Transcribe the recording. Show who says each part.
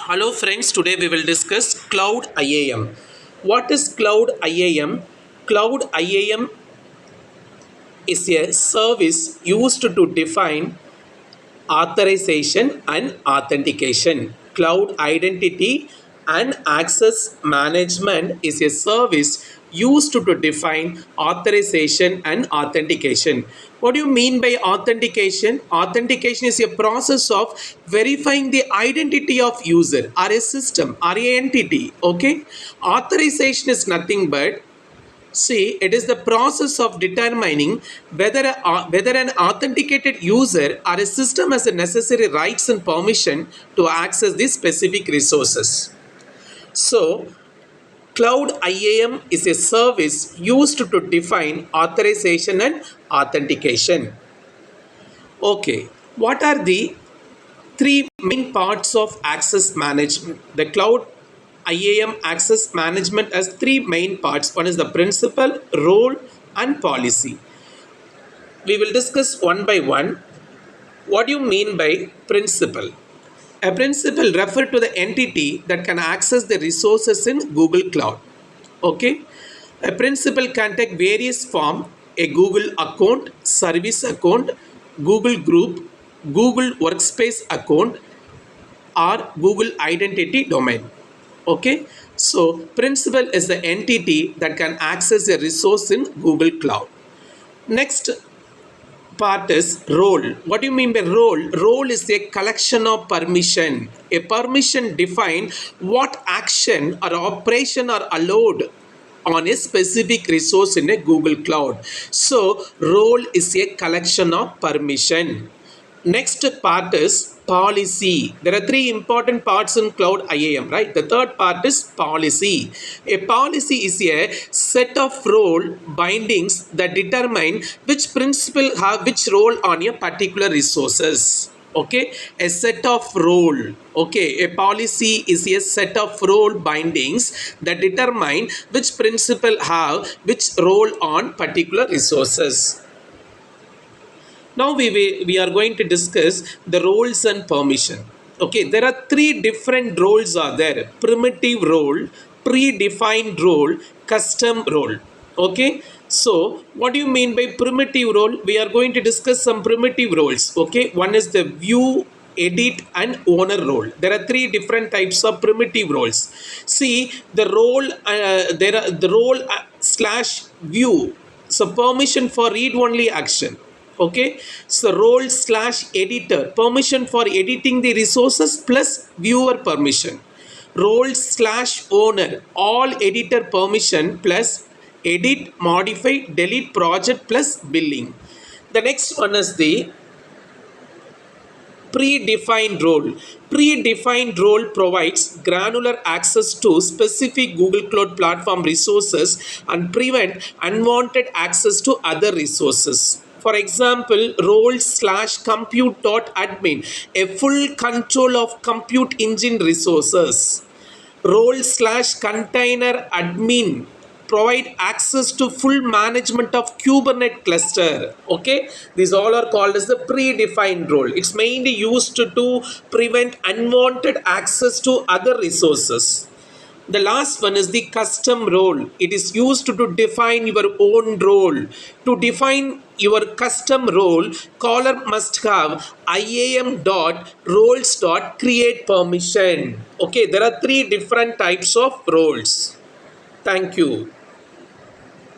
Speaker 1: Hello friends, today we will discuss Cloud IAM. What is Cloud IAM? Cloud IAM is a service used to define authorization and authentication. Cloud identity and access management is a service used to define authorization and authentication. What do you mean by authentication? Authentication is a process of verifying the identity of user or a system or a entity. Okay, authorization is nothing but, see, it is the process of determining whether an authenticated user or a system has the necessary rights and permission to access these specific resources. So, Cloud IAM is a service used to define authorization and authentication. Okay, what are the three main parts of access management? The Cloud IAM access management has three main parts. One is the principle, role, and policy. We will discuss one by one. What do you mean by principle? A principal refers to the entity that can access the resources in Google Cloud. Okay, a principal can take various form: a Google account, service account, Google group, Google workspace account, or Google identity domain. Okay, so principal is the entity that can access a resource in Google Cloud. Next part is role. What do you mean by role? Role is a collection of permission. A permission define what action or operation are allowed on a specific resource in a Google Cloud. So role is a collection of permission. Next part is policy. There are three important parts in Cloud IAM, right? The third part is policy. A policy is a set of role bindings that determine which principal have which role on a particular resources. Okay, a set of role. Okay, a policy is a set of role bindings that determine which principal have which role on particular resources. Now we are going to discuss the roles and permission. Okay, there are three different roles are there: primitive role, predefined role, custom role. Okay, so what do you mean by primitive role? We are going to discuss some primitive roles. Okay, one is the view, edit, and owner role. There are three different types of primitive roles. See, the role there are the role slash view, so permission for read only action. Okay, so role slash editor, permission for editing the resources plus viewer permission. Role slash owner, all editor permission plus edit, modify, delete project plus billing. The next one is the predefined role. Predefined role provides granular access to specific Google Cloud Platform resources and prevent unwanted access to other resources. For example, role slash compute.admin, a full control of compute engine resources. Role slash container admin, provide access to full management of Kubernetes cluster. Okay, these all are called as the predefined role. It's mainly used to prevent unwanted access to other resources. The last one is the custom role. It is used to define your own role. To define your custom role, caller must have iam.roles.create permission. Okay, there are three different types of roles. Thank you.